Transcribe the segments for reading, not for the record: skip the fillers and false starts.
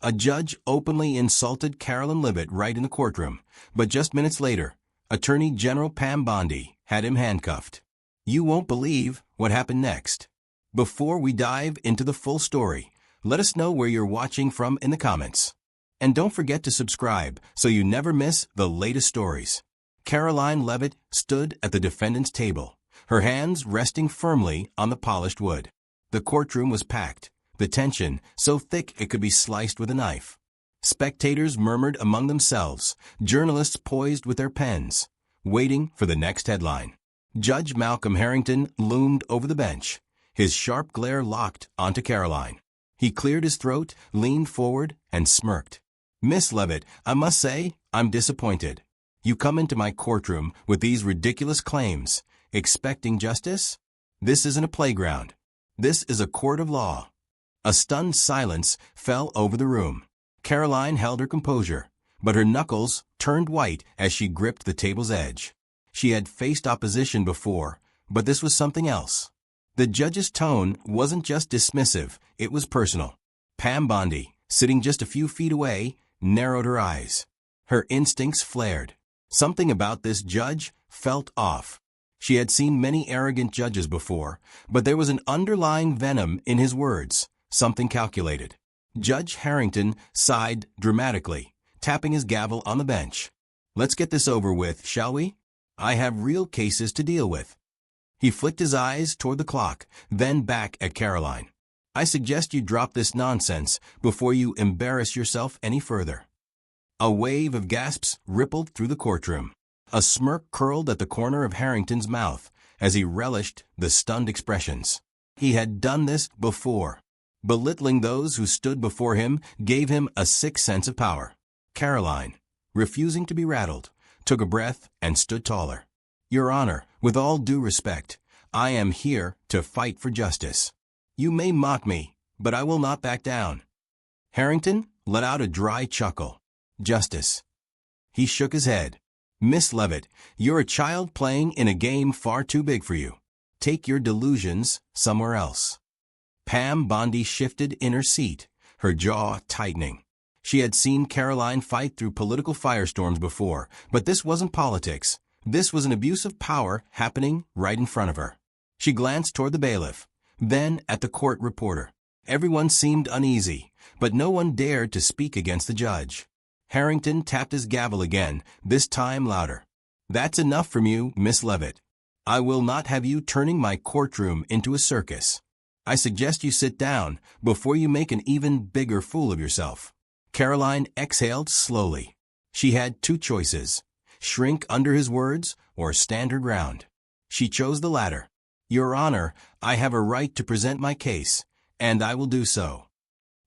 A judge openly insulted Karoline Leavitt right in the courtroom, but just minutes later, Attorney General Pam Bondi had him handcuffed. You won't believe what happened next. Before we dive into the full story, let us know where you're watching from in the comments. And don't forget to subscribe so you never miss the latest stories. Karoline Leavitt stood at the defendant's table, her hands resting firmly on the polished wood. The courtroom was packed, the tension so thick it could be sliced with a knife. Spectators murmured among themselves, journalists poised with their pens, waiting for the next headline. Judge Malcolm Harrington loomed over the bench, his sharp glare locked onto Karoline. He cleared his throat, leaned forward, and smirked. Miss Leavitt, I must say, I'm disappointed. You come into my courtroom with these ridiculous claims, expecting justice? This isn't a playground. This is a court of law. A stunned silence fell over the room. Karoline held her composure, but her knuckles turned white as she gripped the table's edge. She had faced opposition before, but this was something else. The judge's tone wasn't just dismissive, it was personal. Pam Bondi, sitting just a few feet away, narrowed her eyes. Her instincts flared. Something about this judge felt off. She had seen many arrogant judges before, but there was an underlying venom in his words, something calculated. Judge Harrington sighed dramatically, tapping his gavel on the bench. Let's get this over with, shall we? I have real cases to deal with. He flicked his eyes toward the clock, then back at Karoline. I suggest you drop this nonsense before you embarrass yourself any further. A wave of gasps rippled through the courtroom. A smirk curled at the corner of Harrington's mouth as he relished the stunned expressions. He had done this before. Belittling those who stood before him gave him a sick sense of power. Karoline, refusing to be rattled, took a breath and stood taller. Your Honor, with all due respect, I am here to fight for justice. You may mock me, but I will not back down. Harrington let out a dry chuckle. Justice. He shook his head. Miss Leavitt, you're a child playing in a game far too big for you. Take your delusions somewhere else. Pam Bondi shifted in her seat, her jaw tightening. She had seen Karoline fight through political firestorms before, but this wasn't politics. This was an abuse of power happening right in front of her. She glanced toward the bailiff, then at the court reporter. Everyone seemed uneasy, but no one dared to speak against the judge. Harrington tapped his gavel again, this time louder. That's enough from you, Miss Leavitt. I will not have you turning my courtroom into a circus. I suggest you sit down before you make an even bigger fool of yourself. Karoline exhaled slowly. She had two choices, shrink under his words or stand her ground. She chose the latter. Your Honor, I have a right to present my case, and I will do so.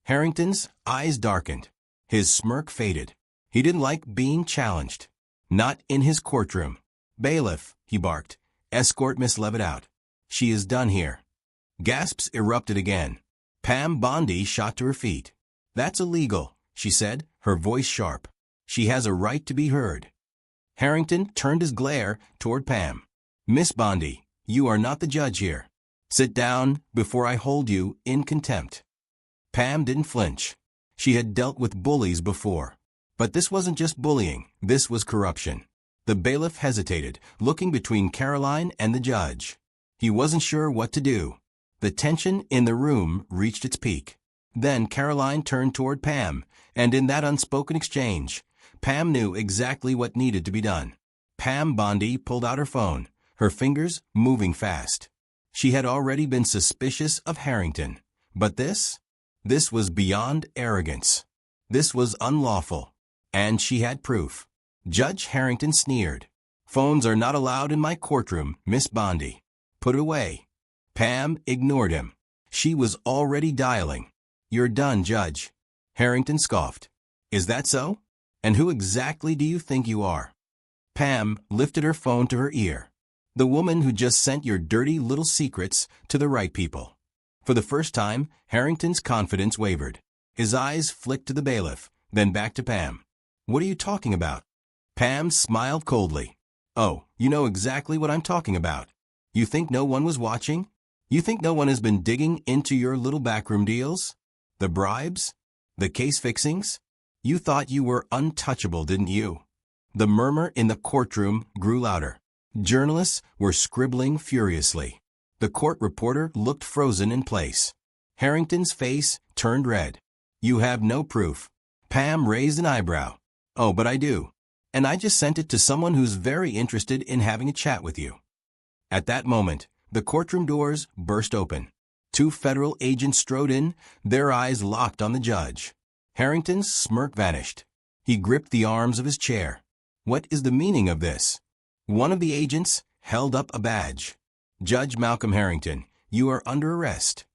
Harrington's eyes darkened. His smirk faded. He didn't like being challenged. Not in his courtroom. Bailiff, he barked, escort Miss Leavitt out. She is done here. Gasps erupted again. Pam Bondi shot to her feet. That's illegal, she said, her voice sharp. She has a right to be heard. Harrington turned his glare toward Pam. Miss Bondi, you are not the judge here. Sit down before I hold you in contempt. Pam didn't flinch. She had dealt with bullies before. But this wasn't just bullying, this was corruption. The bailiff hesitated, looking between Karoline and the judge. He wasn't sure what to do. The tension in the room reached its peak. Then Karoline turned toward Pam, and in that unspoken exchange, Pam knew exactly what needed to be done. Pam Bondi pulled out her phone, her fingers moving fast. She had already been suspicious of Harrington. But this was beyond arrogance. This was unlawful. And she had proof. Judge Harrington sneered. Phones are not allowed in my courtroom, Miss Bondi. Put it away. Pam ignored him. She was already dialing. You're done, Judge. Harrington scoffed. Is that so? And who exactly do you think you are? Pam lifted her phone to her ear. The woman who just sent your dirty little secrets to the right people. For the first time, Harrington's confidence wavered. His eyes flicked to the bailiff, then back to Pam. What are you talking about? Pam smiled coldly. Oh, you know exactly what I'm talking about. You think no one was watching? You think no one has been digging into your little backroom deals? The bribes? The case fixings? You thought you were untouchable, didn't you? The murmur in the courtroom grew louder. Journalists were scribbling furiously. The court reporter looked frozen in place. Harrington's face turned red. You have no proof. Pam raised an eyebrow. Oh, but I do. And I just sent it to someone who's very interested in having a chat with you. At that moment, the courtroom doors burst open. 2 federal agents strode in, their eyes locked on the judge. Harrington's smirk vanished. He gripped the arms of his chair. What is the meaning of this? One of the agents held up a badge. Judge Malcolm Harrington, you are under arrest.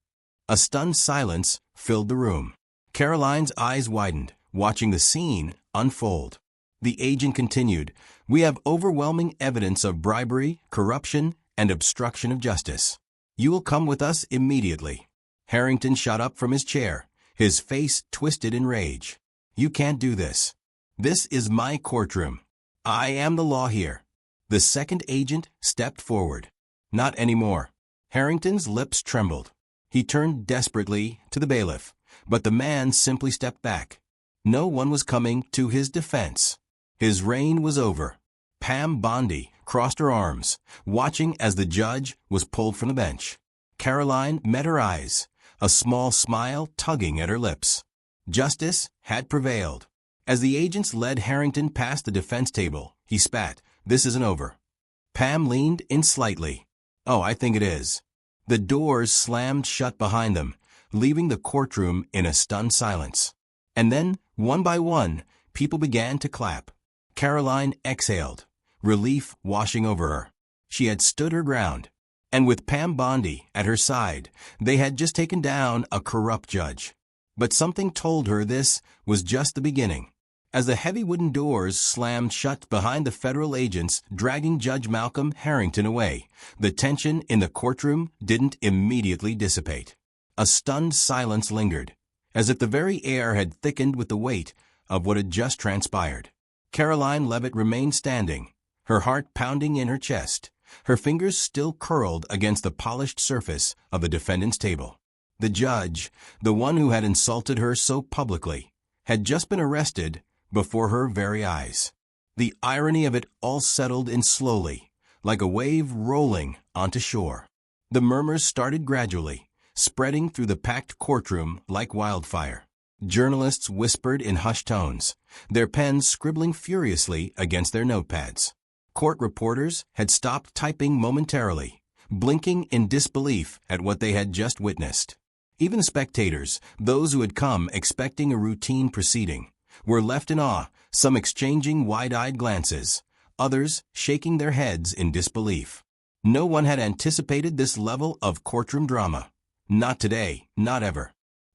A stunned silence filled the room. Karoline's eyes widened, watching the scene unfold. The agent continued, we have overwhelming evidence of bribery, corruption, and obstruction of justice. You will come with us immediately. Harrington shot up from his chair, his face twisted in rage. You can't do this. This is my courtroom. I am the law here. The second agent stepped forward. Not anymore. Harrington's lips trembled. He turned desperately to the bailiff, but the man simply stepped back. No one was coming to his defense. His reign was over. Pam Bondi crossed her arms, watching as the judge was pulled from the bench. Karoline met her eyes, a small smile tugging at her lips. Justice had prevailed. As the agents led Harrington past the defense table, he spat, this isn't over. Pam leaned in slightly. Oh, I think it is. The doors slammed shut behind them, leaving the courtroom in a stunned silence. And then, one by one, people began to clap. Karoline exhaled, relief washing over her. She had stood her ground. And with Pam Bondi at her side, they had just taken down a corrupt judge. But something told her this was just the beginning. As the heavy wooden doors slammed shut behind the federal agents dragging Judge Malcolm Harrington away, the tension in the courtroom didn't immediately dissipate. A stunned silence lingered, as if the very air had thickened with the weight of what had just transpired. Karoline Leavitt remained standing, her heart pounding in her chest, her fingers still curled against the polished surface of the defendant's table. The judge, the one who had insulted her so publicly, had just been arrested before her very eyes. The irony of it all settled in slowly, like a wave rolling onto shore. The murmurs started gradually, spreading through the packed courtroom like wildfire. Journalists whispered in hushed tones, their pens scribbling furiously against their notepads. Court reporters had stopped typing momentarily, blinking in disbelief at what they had just witnessed. Even spectators, those who had come expecting a routine proceeding, were left in awe, some exchanging wide-eyed glances, others shaking their heads in disbelief. No one had anticipated this level of courtroom drama. Not today, not ever.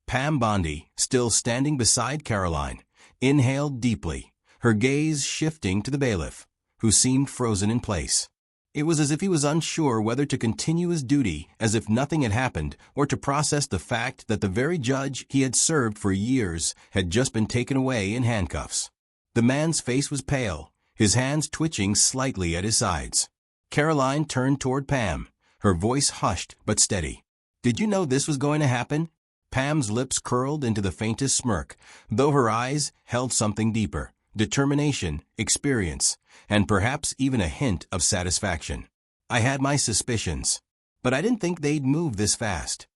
Pam Bondi, still standing beside Karoline, inhaled deeply, her gaze shifting to the bailiff, who seemed frozen in place. It was as if he was unsure whether to continue his duty as if nothing had happened or to process the fact that the very judge he had served for years had just been taken away in handcuffs. The man's face was pale, his hands twitching slightly at his sides. Karoline turned toward Pam, her voice hushed but steady. Did you know this was going to happen? Pam's lips curled into the faintest smirk, though her eyes held something deeper. Determination, experience, and perhaps even a hint of satisfaction. I had my suspicions, but I didn't think they'd move this fast.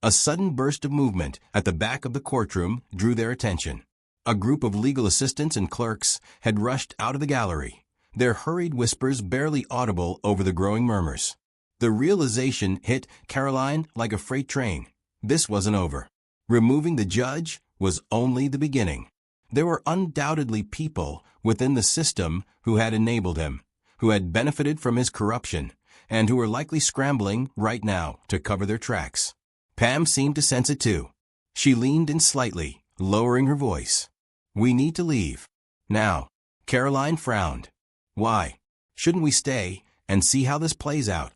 A sudden burst of movement at the back of the courtroom drew their attention. A group of legal assistants and clerks had rushed out of the gallery, their hurried whispers barely audible over the growing murmurs. The realization hit Karoline like a freight train. This wasn't over. Removing the judge was only the beginning. There were undoubtedly people within the system who had enabled him, who had benefited from his corruption, and who were likely scrambling right now to cover their tracks. Pam seemed to sense it too. She leaned in slightly, lowering her voice. We need to leave. Now. Karoline frowned. Why? Shouldn't we stay and see how this plays out?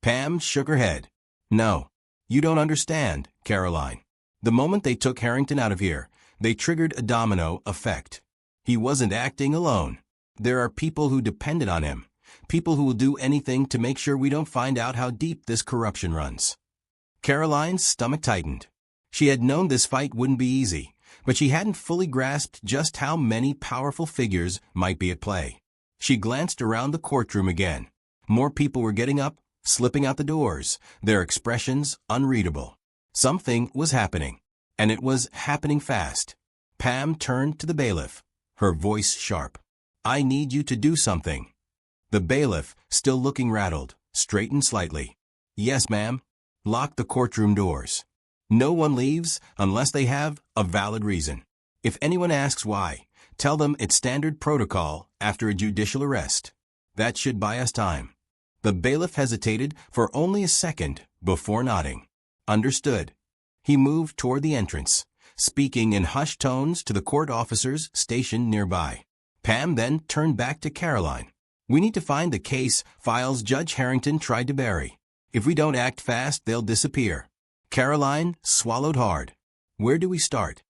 Pam shook her head. No. You don't understand, Karoline. The moment they took Harrington out of here, they triggered a domino effect. He wasn't acting alone. There are people who depended on him, people who will do anything to make sure we don't find out how deep this corruption runs. Karoline's stomach tightened. She had known this fight wouldn't be easy, but she hadn't fully grasped just how many powerful figures might be at play. She glanced around the courtroom again. More people were getting up, slipping out the doors, their expressions unreadable. Something was happening, and it was happening fast. Pam turned to the bailiff, her voice sharp. "I need you to do something." The bailiff, still looking rattled, straightened slightly. "Yes, ma'am. Lock the courtroom doors. No one leaves unless they have a valid reason. If anyone asks why, tell them it's standard protocol after a judicial arrest. That should buy us time." The bailiff hesitated for only a second before nodding. "Understood." He moved toward the entrance, speaking in hushed tones to the court officers stationed nearby. Pam then turned back to Karoline. "We need to find the case files Judge Harrington tried to bury. If we don't act fast, they'll disappear." Karoline swallowed hard. "Where do we start?"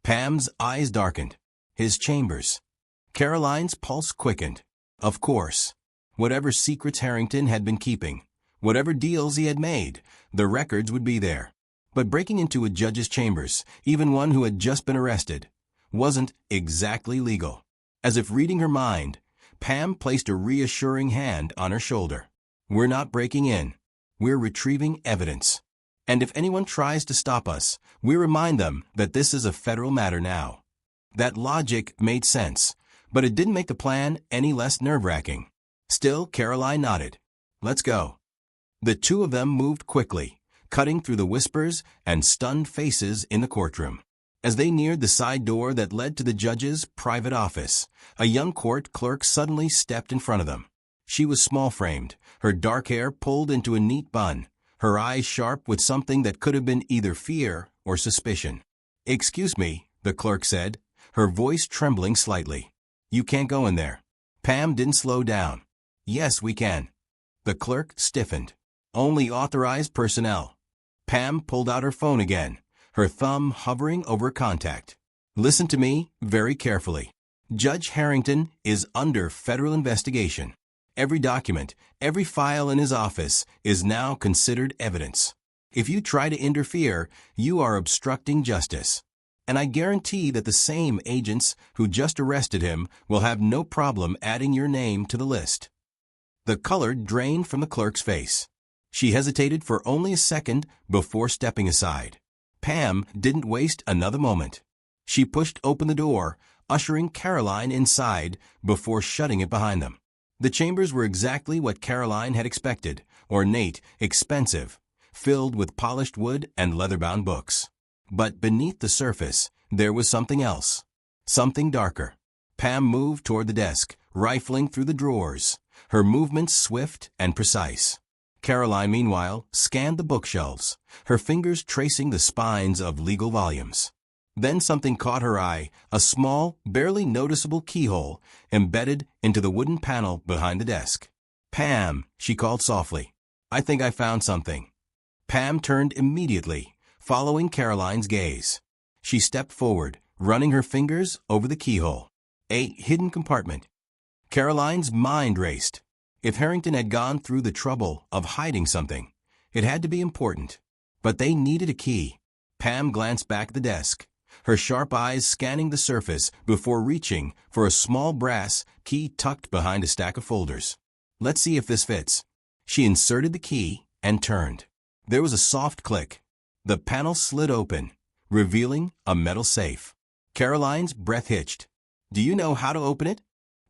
Pam's eyes darkened. "His chambers." Karoline's pulse quickened. Of course. Whatever secrets Harrington had been keeping, whatever deals he had made, the records would be there. But breaking into a judge's chambers, even one who had just been arrested, wasn't exactly legal. As if reading her mind, Pam placed a reassuring hand on her shoulder. "We're not breaking in. We're retrieving evidence. And if anyone tries to stop us, we remind them that this is a federal matter now." That logic made sense, but it didn't make the plan any less nerve-wracking. Still, Karoline nodded. "Let's go." The two of them moved quickly, cutting through the whispers and stunned faces in the courtroom. As they neared the side door that led to the judge's private office, a young court clerk suddenly stepped in front of them. She was small-framed, her dark hair pulled into a neat bun, her eyes sharp with something that could have been either fear or suspicion. "Excuse me," the clerk said, her voice trembling slightly. "You can't go in there." Pam didn't slow down. "Yes, we can." The clerk stiffened. "Only authorized personnel." Pam pulled out her phone again, her thumb hovering over contact. "Listen to me very carefully. Judge Harrington is under federal investigation. Every document, every file in his office is now considered evidence. If you try to interfere, you are obstructing justice. And I guarantee that the same agents who just arrested him will have no problem adding your name to the list." The color drained from the clerk's face. She hesitated for only a second before stepping aside. Pam didn't waste another moment. She pushed open the door, ushering Karoline inside before shutting it behind them. The chambers were exactly what Karoline had expected, ornate, expensive, filled with polished wood and leather-bound books. But beneath the surface, there was something else, something darker. Pam moved toward the desk, rifling through the drawers, her movements swift and precise. Karoline, meanwhile, scanned the bookshelves, her fingers tracing the spines of legal volumes. Then something caught her eye, a small, barely noticeable keyhole embedded into the wooden panel behind the desk. "Pam," she called softly, "I think I found something." Pam turned immediately, following Karoline's gaze. She stepped forward, running her fingers over the keyhole. A hidden compartment. Karoline's mind raced. If Harrington had gone through the trouble of hiding something, it had to be important. But they needed a key. Pam glanced back at the desk, her sharp eyes scanning the surface before reaching for a small brass key tucked behind a stack of folders. "Let's see if this fits." She inserted the key and turned. There was a soft click. The panel slid open, revealing a metal safe. Karoline's breath hitched. "Do you know how to open it?"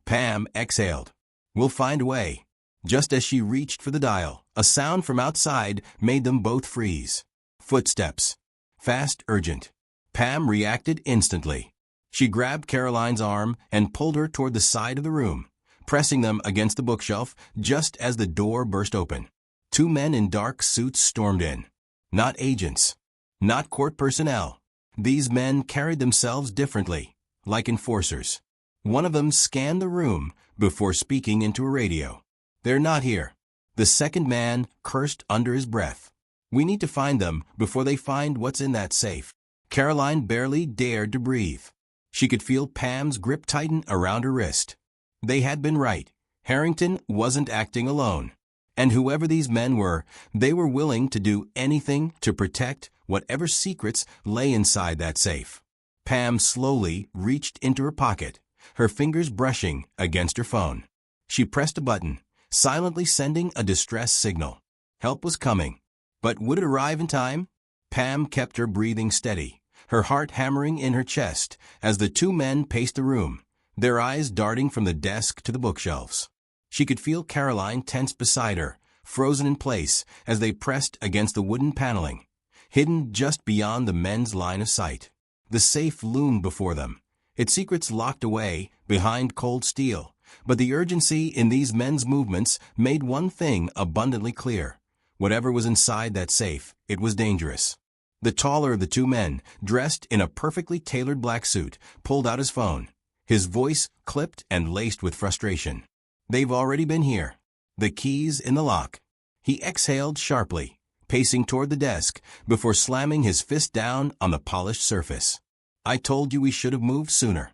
Pam exhaled. "We'll find a way." Just as she reached for the dial, a sound from outside made them both freeze. Footsteps. Fast, urgent. Pam reacted instantly. She grabbed Karoline's arm and pulled her toward the side of the room, pressing them against the bookshelf just as the door burst open. Two men in dark suits stormed in. Not agents. Not court personnel. These men carried themselves differently, like enforcers. One of them scanned the room before speaking into a radio. "They're not here." The second man cursed under his breath. "We need to find them before they find what's in that safe." Karoline barely dared to breathe. She could feel Pam's grip tighten around her wrist. They had been right. Harrington wasn't acting alone. And whoever these men were, they were willing to do anything to protect whatever secrets lay inside that safe. Pam slowly reached into her pocket, her fingers brushing against her phone. She pressed a button, silently sending a distress signal. Help was coming. But would it arrive in time? Pam kept her breathing steady, her heart hammering in her chest as the two men paced the room, their eyes darting from the desk to the bookshelves. She could feel Karoline tense beside her, frozen in place as they pressed against the wooden paneling, hidden just beyond the men's line of sight. The safe loomed before them, its secrets locked away behind cold steel, but the urgency in these men's movements made one thing abundantly clear. Whatever was inside that safe, it was dangerous. The taller of the two men, dressed in a perfectly tailored black suit, pulled out his phone, his voice clipped and laced with frustration. They've already been here. The keys in the lock. He exhaled sharply, pacing toward the desk before slamming his fist down on the polished surface. I told you we should have moved sooner.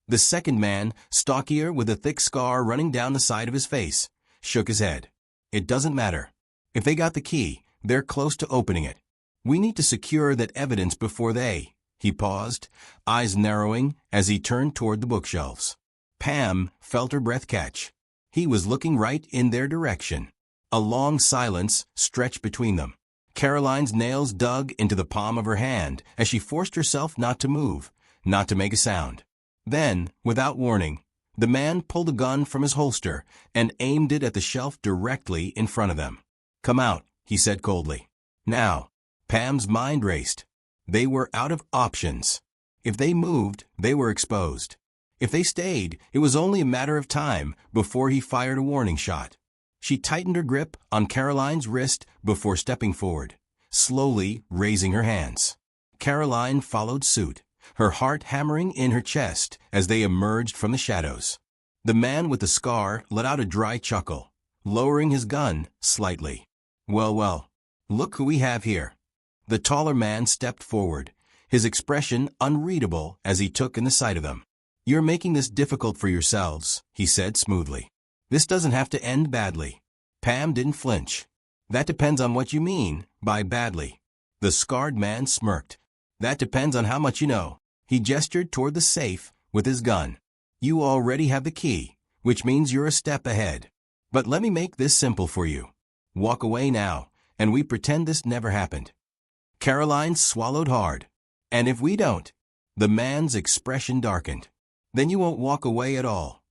The second man, stockier with a thick scar running down the side of his face, shook his head. It doesn't matter. If they got the key, they're close to opening it. We need to secure that evidence before they... He paused, eyes narrowing as he turned toward the bookshelves. Pam felt her breath catch. He was looking right in their direction. A long silence stretched between them. Karoline's nails dug into the palm of her hand as she forced herself not to move, not to make a sound. Then, without warning, the man pulled a gun from his holster and aimed it at the shelf directly in front of them. Come out, he said coldly. Now. Pam's mind raced. They were out of options. If they moved, they were exposed. If they stayed, it was only a matter of time before he fired a warning shot. She tightened her grip on Karoline's wrist before stepping forward, slowly raising her hands. Karoline followed suit, her heart hammering in her chest as they emerged from the shadows. The man with the scar let out a dry chuckle, lowering his gun slightly. Well, look who we have here. The taller man stepped forward, his expression unreadable as he took in the sight of them. You're making this difficult for yourselves, he said smoothly. This doesn't have to end badly. Pam didn't flinch. That depends on what you mean by badly. The scarred man smirked. That depends on how much you know. He gestured toward the safe with his gun. You already have the key, which means you're a step ahead. But let me make this simple for you. Walk away now, and we pretend this never happened. Karoline swallowed hard. And if we don't? The man's expression darkened. Then you won't walk away at all.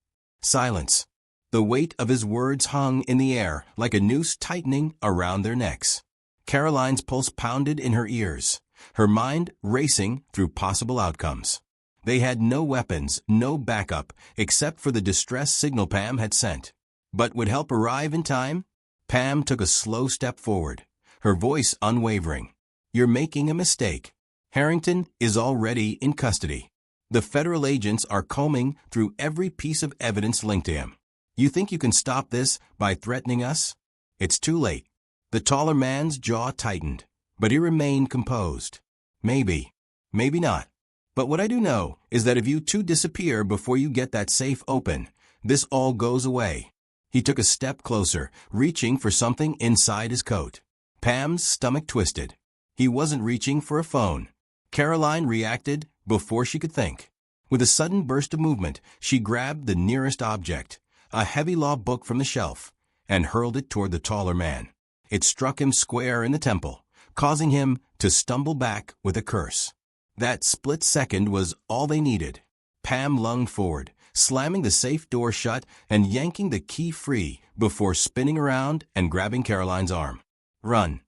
Silence. The weight of his words hung in the air like a noose tightening around their necks. Karoline's pulse pounded in her ears, her mind racing through possible outcomes. They had no weapons, no backup, except for the distress signal Pam had sent. But would help arrive in time? Pam took a slow step forward, her voice unwavering. You're making a mistake. Harrington is already in custody. The federal agents are combing through every piece of evidence linked to him. You think you can stop this by threatening us? It's too late. The taller man's jaw tightened, but he remained composed. Maybe. Maybe not. But what I do know is that if you two disappear before you get that safe open, this all goes away. He took a step closer, reaching for something inside his coat. Pam's stomach twisted. He wasn't reaching for a phone. Karoline reacted before she could think. With a sudden burst of movement, she grabbed the nearest object, a heavy law book from the shelf, and hurled it toward the taller man. It struck him square in the temple, causing him to stumble back with a curse. That split second was all they needed. Pam lunged forward, slamming the safe door shut and yanking the key free before spinning around and grabbing Karoline's arm. Run.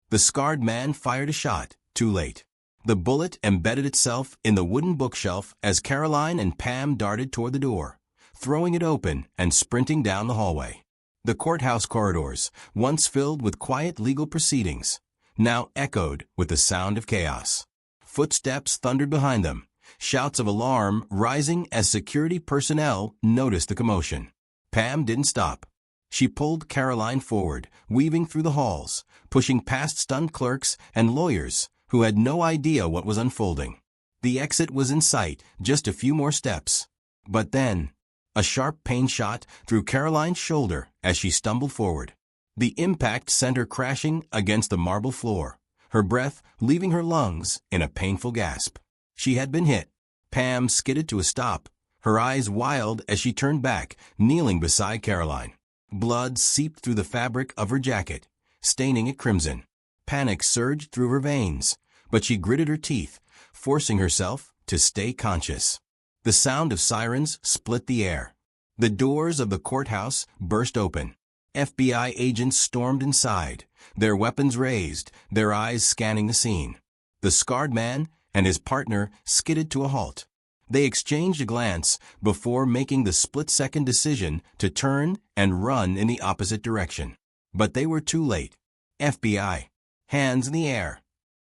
The scarred man fired a shot, too late. The bullet embedded itself in the wooden bookshelf as Karoline and Pam darted toward the door, throwing it open and sprinting down the hallway. The courthouse corridors, once filled with quiet legal proceedings, now echoed with the sound of chaos. Footsteps thundered behind them, shouts of alarm rising as security personnel noticed the commotion. Pam didn't stop. She pulled Karoline forward, weaving through the halls, pushing past stunned clerks and lawyers who had no idea what was unfolding. The exit was in sight, just a few more steps. But then, a sharp pain shot through Karoline's shoulder as she stumbled forward. The impact sent her crashing against the marble floor, her breath leaving her lungs in a painful gasp. She had been hit, Pam skidded to a stop, her eyes wild as she turned back, kneeling beside Karoline. Blood seeped through the fabric of her jacket, staining it crimson. Panic surged through her veins, but she gritted her teeth, forcing herself to stay conscious. The sound of sirens split the air. The doors of the courthouse burst open. FBI agents stormed inside, their weapons raised, their eyes scanning the scene. The scarred man and his partner skidded to a halt. They exchanged a glance before making the split-second decision to turn and run in the opposite direction. But they were too late. FBI. Hands in the air.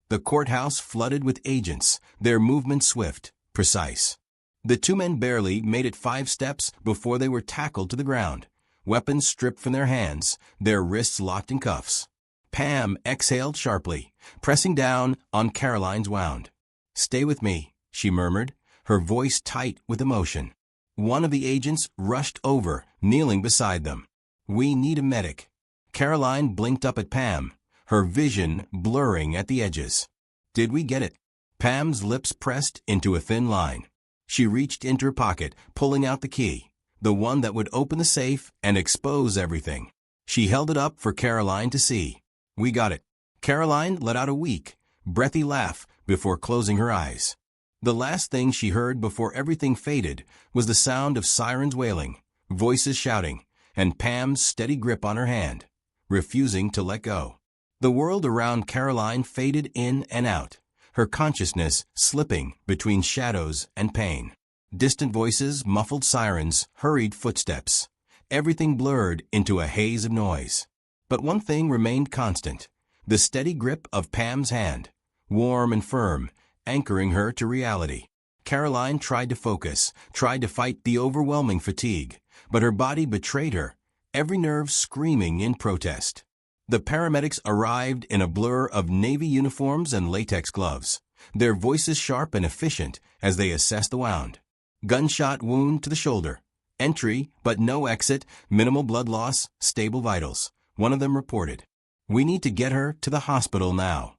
The courthouse flooded with agents, their movements swift, precise. The two men barely made it 5 steps before they were tackled to the ground, weapons stripped from their hands, their wrists locked in cuffs. Pam exhaled sharply, pressing down on Karoline's wound. "Stay with me," she murmured, her voice tight with emotion. One of the agents rushed over, kneeling beside them. "We need a medic." Karoline blinked up at Pam, her vision blurring at the edges. "Did we get it?" Pam's lips pressed into a thin line. She reached into her pocket, pulling out the key, the one that would open the safe and expose everything. She held it up for Karoline to see. "We got it." Karoline let out a weak, breathy laugh before closing her eyes. The last thing she heard before everything faded was the sound of sirens wailing, voices shouting, and Pam's steady grip on her hand, refusing to let go. The world around Karoline faded in and out, her consciousness slipping between shadows and pain. Distant voices, muffled sirens, hurried footsteps. Everything blurred into a haze of noise. But one thing remained constant, the steady grip of Pam's hand, warm and firm, anchoring her to reality. Karoline tried to focus, tried to fight the overwhelming fatigue, but her body betrayed her, every nerve screaming in protest. The paramedics arrived in a blur of navy uniforms and latex gloves, their voices sharp and efficient as they assessed the wound. Gunshot wound to the shoulder. Entry, but no exit, minimal blood loss, stable vitals. One of them reported. "We need to get her to the hospital now."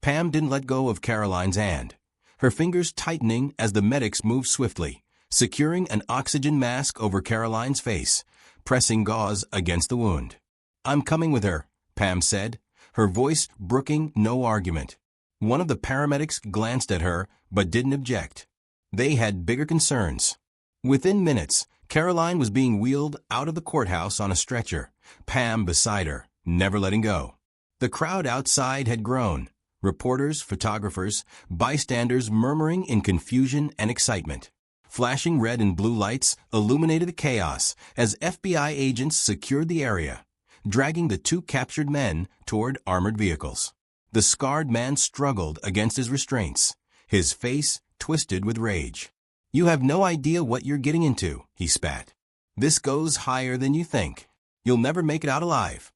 Pam didn't let go of Karoline's hand, her fingers tightening as the medics moved swiftly, securing an oxygen mask over Karoline's face, pressing gauze against the wound. "I'm coming with her," Pam said, her voice brooking no argument. One of the paramedics glanced at her but didn't object. They had bigger concerns. Within minutes, Karoline was being wheeled out of the courthouse on a stretcher, Pam beside her, never letting go. The crowd outside had grown. Reporters, photographers, bystanders murmuring in confusion and excitement. Flashing red and blue lights illuminated the chaos as FBI agents secured the area, dragging the 2 captured men toward armored vehicles. The scarred man struggled against his restraints, his face twisted with rage. "You have no idea what you're getting into," he spat. "This goes higher than you think. You'll never make it out alive."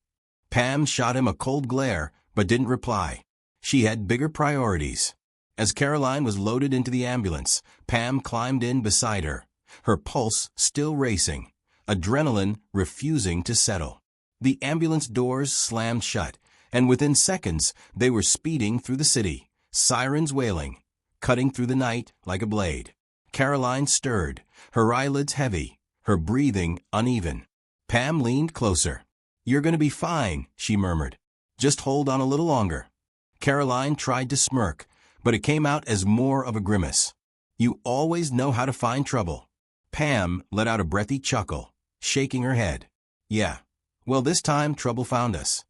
Pam shot him a cold glare but didn't reply. She had bigger priorities. As Karoline was loaded into the ambulance, Pam climbed in beside her, her pulse still racing, adrenaline refusing to settle. The ambulance doors slammed shut, and within seconds they were speeding through the city, sirens wailing, cutting through the night like a blade. Karoline stirred, her eyelids heavy, her breathing uneven. Pam leaned closer. "You're going to be fine," she murmured. "Just hold on a little longer." Karoline tried to smirk, but it came out as more of a grimace. "You always know how to find trouble." Pam let out a breathy chuckle, shaking her head. "Yeah, well, this time trouble found us."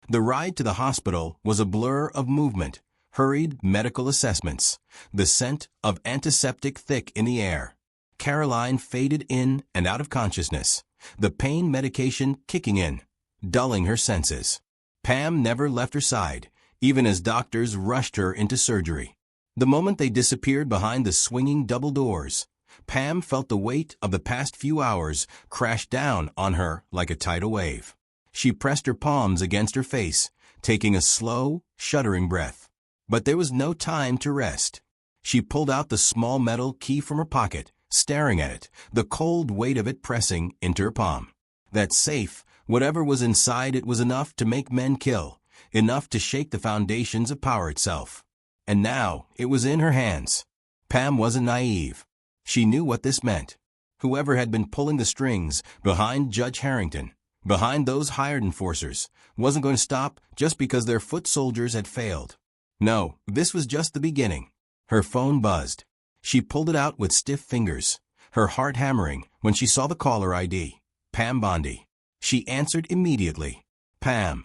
The ride to the hospital was a blur of movement, hurried medical assessments, the scent of antiseptic thick in the air. Karoline faded in and out of consciousness, the pain medication kicking in, dulling her senses. Pam never left her side, even as doctors rushed her into surgery. The moment they disappeared behind the swinging double doors, Pam felt the weight of the past few hours crash down on her like a tidal wave. She pressed her palms against her face, taking a slow, shuddering breath. But there was no time to rest. She pulled out the small metal key from her pocket, staring at it, the cold weight of it pressing into her palm. That safe, whatever was inside it was enough to make men kill, enough to shake the foundations of power itself. And now it was in her hands. Pam wasn't naive. She knew what this meant. Whoever had been pulling the strings behind Judge Harrington, behind those hired enforcers, wasn't going to stop just because their foot soldiers had failed. No, this was just the beginning. Her phone buzzed. She pulled it out with stiff fingers, her heart hammering when she saw the caller ID, Pam Bondi. She answered immediately. Pam.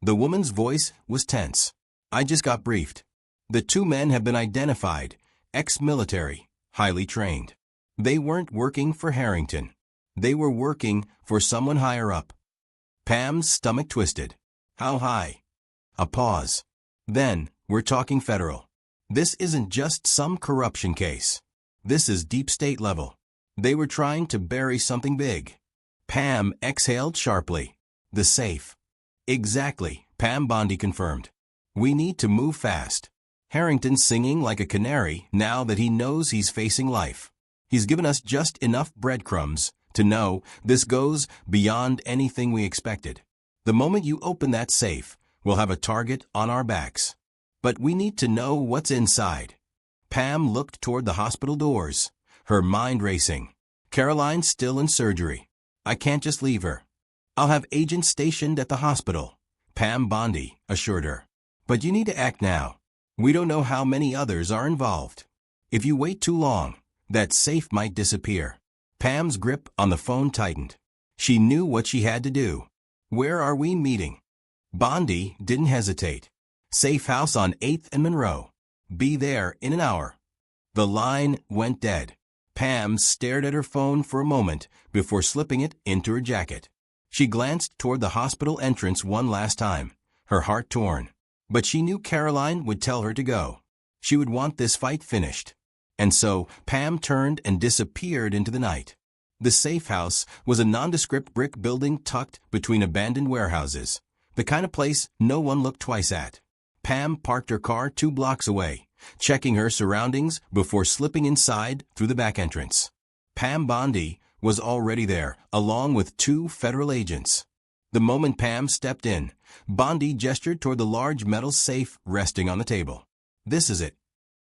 The woman's voice was tense. I just got briefed. The two men have been identified, ex-military, highly trained. They weren't working for Harrington. They were working for someone higher up. Pam's stomach twisted. How high? A pause. Then, we're talking federal. This isn't just some corruption case. This is deep state level. They were trying to bury something big. Pam exhaled sharply. The safe. Exactly, Pam Bondi confirmed. We need to move fast. Harrington's singing like a canary now that he knows he's facing life. He's given us just enough breadcrumbs to know this goes beyond anything we expected. The moment you open that safe, we'll have a target on our backs. But we need to know what's inside. Pam looked toward the hospital doors, her mind racing. Karoline's still in surgery. I can't just leave her. I'll have agents stationed at the hospital, Pam Bondi assured her. But you need to act now. We don't know how many others are involved. If you wait too long, that safe might disappear. Pam's grip on the phone tightened. She knew what she had to do. Where are we meeting? Bondi didn't hesitate. Safe house on 8th and Monroe. Be there in an hour. The line went dead. Pam stared at her phone for a moment before slipping it into her jacket. She glanced toward the hospital entrance one last time, her heart torn. But she knew Karoline would tell her to go. She would want this fight finished. And so Pam turned and disappeared into the night. The safe house was a nondescript brick building tucked between abandoned warehouses, the kind of place no one looked twice at. Pam parked her car 2 blocks away, checking her surroundings before slipping inside through the back entrance. Pam Bondi was already there, along with 2 federal agents. The moment Pam stepped in, Bondi gestured toward the large metal safe resting on the table. This is it.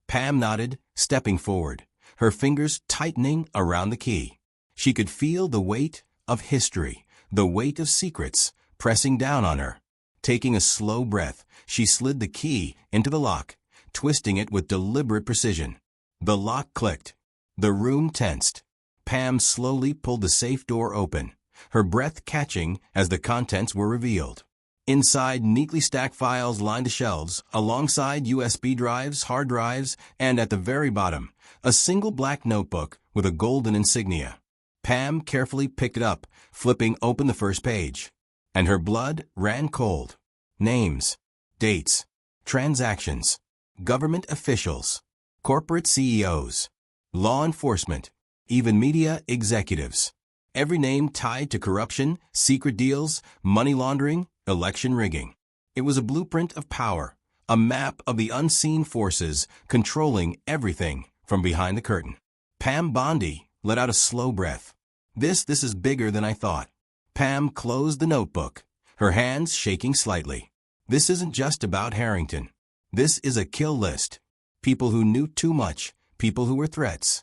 Pam nodded, stepping forward, her fingers tightening around the key. She could feel the weight of history, the weight of secrets, pressing down on her. Taking a slow breath, she slid the key into the lock, twisting it with deliberate precision. The lock clicked. The room tensed. Pam slowly pulled the safe door open, her breath catching as the contents were revealed. Inside, neatly stacked files lined the shelves, alongside USB drives, hard drives, and at the very bottom, a single black notebook with a golden insignia. Pam carefully picked it up, flipping open the first page. And her blood ran cold. Names, dates, transactions, government officials, corporate CEOs, law enforcement, even media executives. Every name tied to corruption, secret deals, money laundering, election rigging. It was a blueprint of power, a map of the unseen forces controlling everything from behind the curtain. Pam Bondi let out a slow breath. This is bigger than I thought. Pam closed the notebook, her hands shaking slightly. This isn't just about Harrington. This is a kill list. People who knew too much, people who were threats.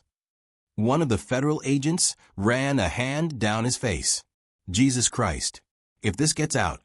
One of the federal agents ran a hand down his face. Jesus Christ. If this gets out.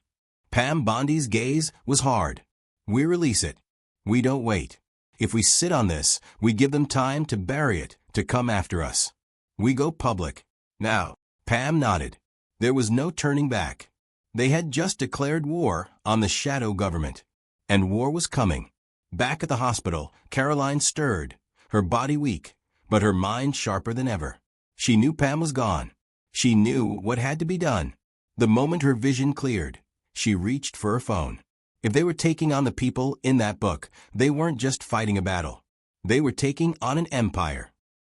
Pam Bondi's gaze was hard. We release it. We don't wait. If we sit on this, we give them time to bury it, to come after us. We go public. Now. Pam nodded. There was no turning back. They had just declared war on the shadow government. And war was coming. Back at the hospital, Karoline stirred, her body weak, but her mind sharper than ever. She knew Pam was gone. She knew what had to be done. The moment her vision cleared, she reached for her phone. If they were taking on the people in that book, they weren't just fighting a battle. They were taking on an empire.